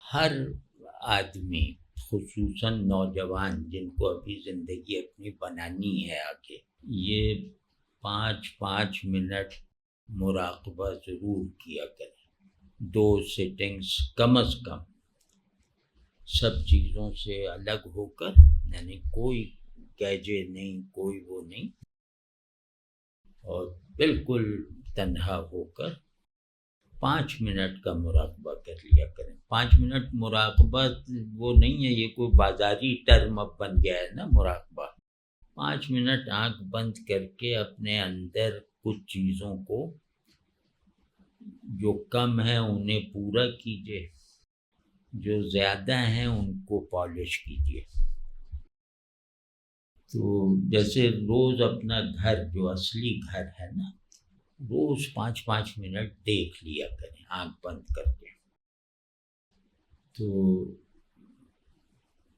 ہر آدمی، خصوصاً نوجوان جن کو ابھی زندگی اپنی بنانی ہے آگے، یہ 5 منٹ مراقبہ ضرور کیا کریں، 2 سیٹنگز کم از کم، سب چیزوں سے الگ ہو کر، یعنی کوئی گیجے نہیں، کوئی وہ نہیں، اور بالکل تنہا ہو کر 5 منٹ کا مراقبہ کر لیا کریں۔ 5 منٹ مراقبہ وہ نہیں ہے، یہ کوئی بازاری ٹرم اب بن گیا ہے نا مراقبہ۔ 5 منٹ آنکھ بند کر کے اپنے اندر کچھ چیزوں کو جو کم ہیں انہیں پورا کیجیے، جو زیادہ ہیں ان کو پالش کیجیے۔ تو جیسے روز اپنا گھر، جو اصلی گھر ہے نا، روز 5 منٹ دیکھ لیا کریں آنکھ بند کر کے۔ تو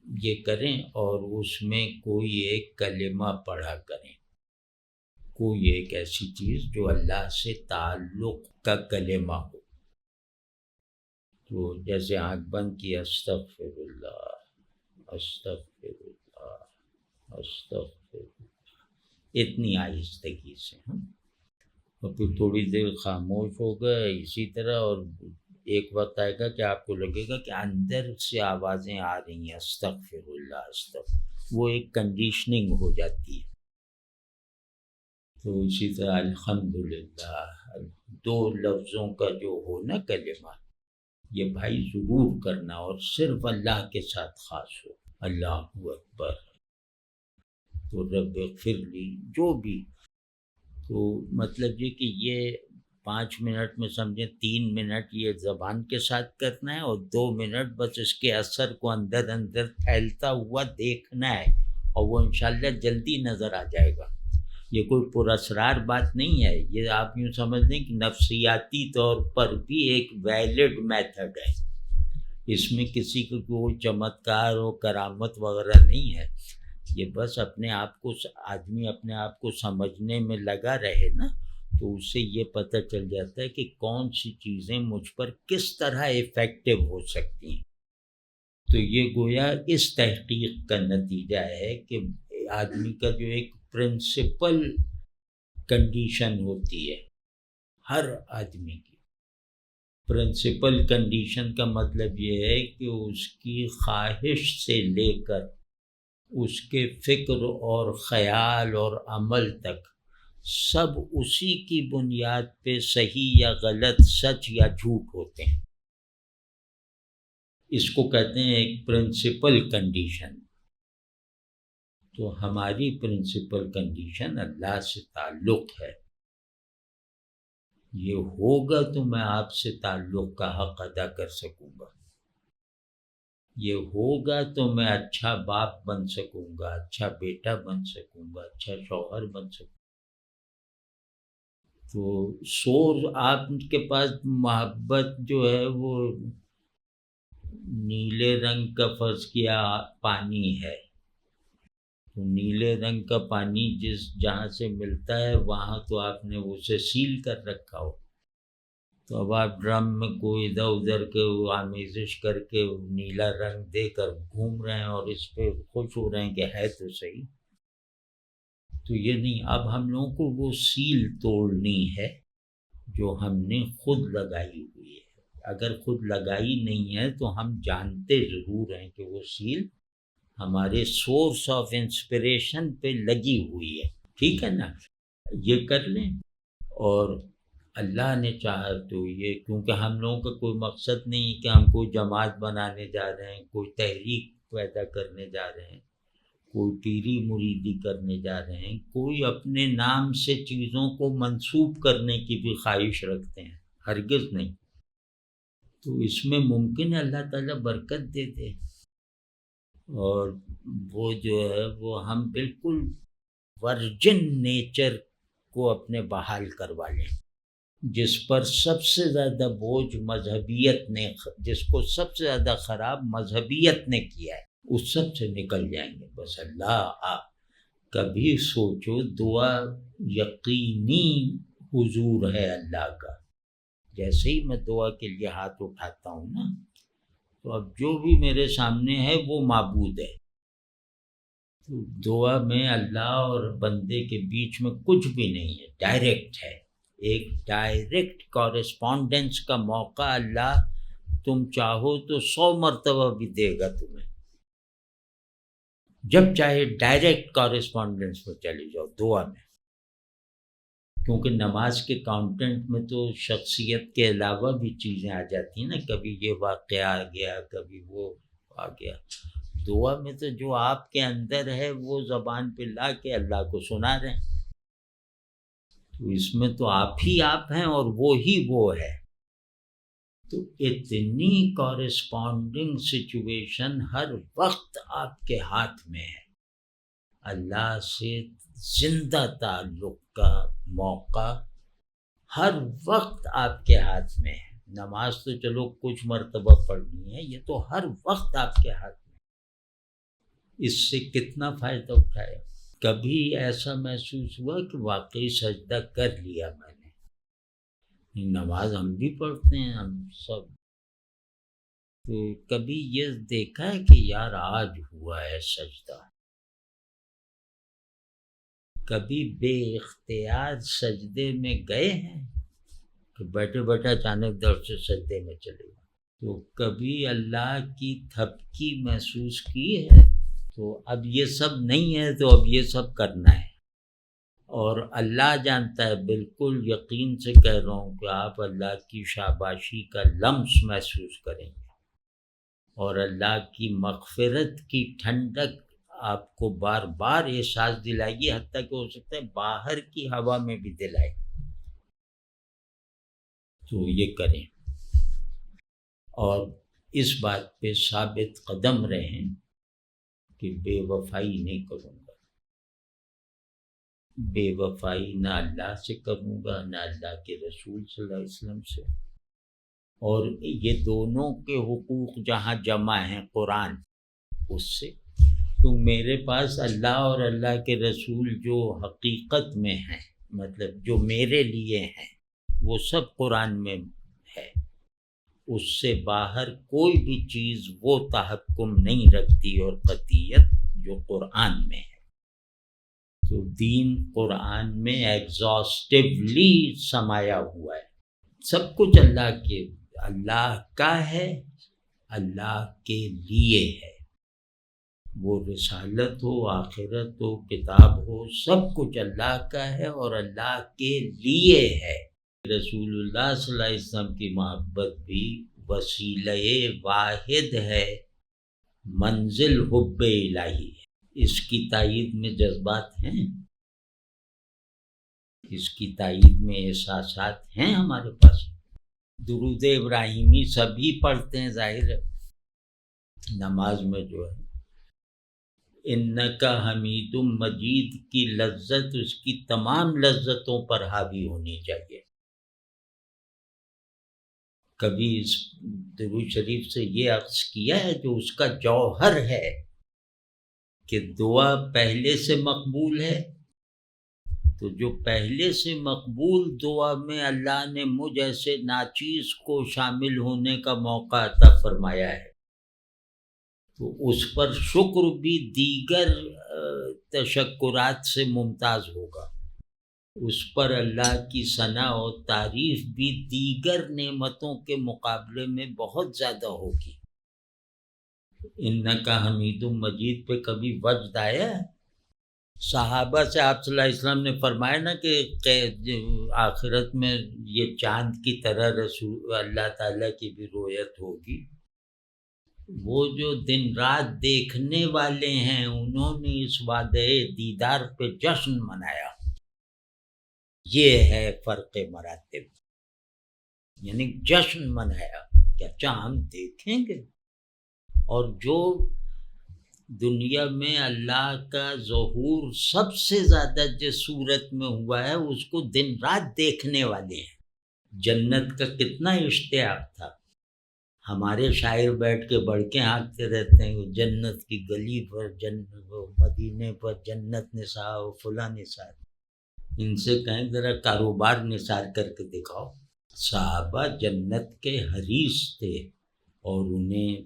یہ کریں، اور اس میں کوئی ایک کلمہ پڑھا کریں، کوئی ایک ایسی چیز جو اللہ سے تعلق کا کلمہ ہو۔ تو جیسے آنکھ بند کی، استغفر اللہ، استغفر اللہ، استغفر اللہ، اتنی آہستگی سے، اور پھر تھوڑی دیر خاموش ہو گئے اسی طرح، اور ایک وقت آئے گا کہ آپ کو لگے گا کہ اندر سے آوازیں آ رہی ہیں، استغفر اللہ، استغفر، وہ ایک کنڈیشننگ ہو جاتی ہے۔ تو اسی طرح الحمدللہ، 2 لفظوں کا جو ہو نا کلمہ، یہ بھائی ضرور کرنا، اور صرف اللہ کے ساتھ خاص ہو، اللہ اکبر، تو رب اغفر لی، جو بھی۔ تو مطلب یہ کہ یہ 5 منٹ میں سمجھیں 3 منٹ یہ زبان کے ساتھ کرنا ہے، اور 2 منٹ بس اس کے اثر کو اندر اندر پھیلتا ہوا دیکھنا ہے، اور وہ انشاءاللہ جلدی نظر آ جائے گا۔ یہ کوئی پراسرار بات نہیں ہے، یہ آپ یوں سمجھ لیں کہ نفسیاتی طور پر بھی ایک ویلڈ میتھڈ ہے، اس میں کسی کو کوئی چمتکار و کرامت وغیرہ نہیں ہے، یہ بس اپنے آپ کو، آدمی اپنے آپ کو سمجھنے میں لگا رہے نا، تو اس سے یہ پتہ چل جاتا ہے کہ کون سی چیزیں مجھ پر کس طرح افیکٹو ہو سکتی ہیں۔ تو یہ گویا اس تحقیق کا نتیجہ ہے کہ آدمی کا جو ایک پرنسپل کنڈیشن ہوتی ہے، ہر آدمی کی پرنسپل کنڈیشن کا مطلب یہ ہے کہ اس کی خواہش سے لے کر اس کے فکر اور خیال اور عمل تک سب اسی کی بنیاد پہ صحیح یا غلط، سچ یا جھوٹ ہوتے ہیں۔ اس کو کہتے ہیں ایک پرنسپل کنڈیشن۔ تو ہماری پرنسپل کنڈیشن اللہ سے تعلق ہے، یہ ہوگا تو میں آپ سے تعلق کا حق ادا کر سکوں گا، یہ ہوگا تو میں اچھا باپ بن سکوں گا، اچھا بیٹا بن سکوں گا، اچھا شوہر بن سکوں گا۔ تو سورس آپ کے پاس محبت جو ہے وہ نیلے رنگ کا فرض کیا پانی ہے، تو نیلے رنگ کا پانی جہاں سے ملتا ہے وہاں تو آپ نے اسے سیل کر رکھا ہو، تو اب آپ ڈرم میں کوئی ادھر ادھر کے آمیزش کر کے نیلا رنگ دے کر گھوم رہے ہیں، اور اس پہ خوش ہو رہے ہیں کہ ہے تو صحیح۔ تو یہ نہیں، اب ہم لوگوں کو وہ سیل توڑنی ہے جو ہم نے خود لگائی ہوئی ہے۔ اگر خود لگائی نہیں ہے تو ہم جانتے ضرور ہیں کہ وہ سیل ہمارے سورس آف انسپریشن پہ لگی ہوئی ہے، ٹھیک ہے نا؟ یہ کر لیں، اور اللہ نے چاہا تو یہ، کیونکہ ہم لوگوں کا کوئی مقصد نہیں کہ ہم کوئی جماعت بنانے جا رہے ہیں، کوئی تحریک پیدا کرنے جا رہے ہیں، کوئی پیری مریدی کرنے جا رہے ہیں، کوئی اپنے نام سے چیزوں کو منسوب کرنے کی بھی خواہش رکھتے ہیں، ہرگز نہیں۔ تو اس میں ممکن ہے اللہ تعالیٰ برکت دے دے، اور وہ جو ہے وہ ہم بالکل ورجن نیچر کو اپنے بحال کروا لیں، جس پر سب سے زیادہ بوجھ مذہبیت نے، جس کو سب سے زیادہ خراب مذہبیت نے کیا ہے، اس سب سے نکل جائیں گے۔ بس اللہ کبھی سوچو، دعا یقینی حضور ہے اللہ کا، جیسے ہی میں دعا کے لیے ہاتھ اٹھاتا ہوں نا، تو اب جو بھی میرے سامنے ہے وہ معبود ہے. تو دعا میں اللہ اور بندے کے بیچ میں کچھ بھی نہیں ہے، ڈائریکٹ ہے. ایک ڈائریکٹ کورسپونڈنس کا موقع اللہ تم چاہو تو 100 مرتبہ بھی دے گا تمہیں. جب چاہے ڈائریکٹ کورسپونڈنس میں چلے جاؤ دعا میں. کیونکہ نماز کے کانٹینٹ میں تو شخصیت کے علاوہ بھی چیزیں آ جاتی ہیں نا، کبھی یہ واقعہ آ گیا، کبھی وہ آ گیا. دعا میں تو جو آپ کے اندر ہے وہ زبان پہ لا کے اللہ کو سنا رہے ہیں. تو اس میں تو آپ ہی آپ ہیں اور وہی وہ ہے. تو اتنی کورسپونڈنگ سچویشن ہر وقت آپ کے ہاتھ میں ہے. اللہ سے زندہ تعلق کا موقع ہر وقت آپ کے ہاتھ میں ہے. نماز تو چلو کچھ مرتبہ پڑھنی ہے، یہ تو ہر وقت آپ کے ہاتھ میں. اس سے کتنا فائدہ اٹھایا. کبھی ایسا محسوس ہوا کہ واقعی سجدہ کر لیا میں نے. نماز ہم بھی پڑھتے ہیں ہم سب، تو کبھی یہ دیکھا ہے کہ یار آج ہوا ہے سجدہ. کبھی بے اختیار سجدے میں گئے ہیں کہ بیٹھے بیٹھے اچانک در سے سجدے میں چلے گئے. تو کبھی اللہ کی تھپکی محسوس کی ہے. تو اب یہ سب نہیں ہے تو اب یہ سب کرنا ہے. اور اللہ جانتا ہے، بالکل یقین سے کہہ رہا ہوں کہ آپ اللہ کی شاباشی کا لمس محسوس کریں گے اور اللہ کی مغفرت کی ٹھنڈک آپ کو بار بار احساس دلائے گی، حتیٰ کہ ہو سکتا ہے باہر کی ہوا میں بھی دلائے. تو یہ کریں اور اس بات پہ ثابت قدم رہیں کہ بے وفائی نہیں کروں گا. بے وفائی نہ اللہ سے کروں گا نہ اللہ کے رسول صلی اللہ علیہ وسلم سے. اور یہ دونوں کے حقوق جہاں جمع ہیں قرآن اس سے، کیوں میرے پاس اللہ اور اللہ کے رسول جو حقیقت میں ہیں، مطلب جو میرے لیے ہیں، وہ سب قرآن میں ہے. اس سے باہر کوئی بھی چیز وہ تحکم نہیں رکھتی اور قطعیت جو قرآن میں ہے. تو دین قرآن میں ایگزاسٹیولی سمایا ہوا ہے. سب کچھ اللہ کا ہے، اللہ کے لیے ہے. وہ رسالت ہو، آخرت ہو، کتاب ہو، سب کچھ اللہ کا ہے اور اللہ کے لیے ہے. رسول اللہ صلی اللہ علیہ وسلم کی محبت بھی وسیلہ واحد ہے، منزل حب الہی ہے. اس کی تائید میں جذبات ہیں، اس کی تائید میں احساسات ہیں ہمارے پاس. درود ابراہیمی سبھی پڑھتے ہیں، ظاہر ہے نماز میں جو ہے انکا حمید مجید کی لذت اس کی تمام لذتوں پر حاوی ہونی چاہیے. کبھی اس درود شریف سے یہ عکس کیا ہے جو اس کا جوہر ہے کہ دعا پہلے سے مقبول ہے. تو جو پہلے سے مقبول دعا میں اللہ نے مجھ ایسے ناچیز کو شامل ہونے کا موقع عطا فرمایا ہے، تو اس پر شکر بھی دیگر تشکرات سے ممتاز ہوگا. اس پر اللہ کی ثنا و تعریف بھی دیگر نعمتوں کے مقابلے میں بہت زیادہ ہوگی. انکا حمید مجید پہ کبھی وجد آیا ہے؟ صحابہ سے آپ صلی اللہ علیہ وسلم نے فرمایا نا کہ آخرت میں یہ چاند کی طرح رسول اللہ تعالیٰ کی بھی رؤیت ہوگی. وہ جو دن رات دیکھنے والے ہیں انہوں نے اس وعدے دیدار پہ جشن منایا. یہ ہے فرق مراتب، یعنی جشن منایا کہ اچھا ہم دیکھیں گے. اور جو دنیا میں اللہ کا ظہور سب سے زیادہ جس صورت میں ہوا ہے اس کو دن رات دیکھنے والے ہیں. جنت کا کتنا اشتیاق تھا. ہمارے شاعر بیٹھ کے بڑکیں ہانکتے رہتے ہیں جنت کی گلی پر، مدینے پر جنت نثار و فلاں نثار. ان سے کہیں ذرا کاروبار نثار کر کے دکھاؤ. صحابہ جنت کے حریص تھے اور انہیں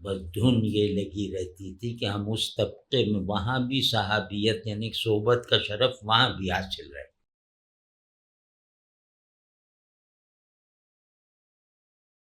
بس دھن یہ لگی رہتی تھی کہ ہم اس طبقے میں وہاں بھی صحابیت یعنی صحبت کا شرف وہاں بھی حاصل رہے،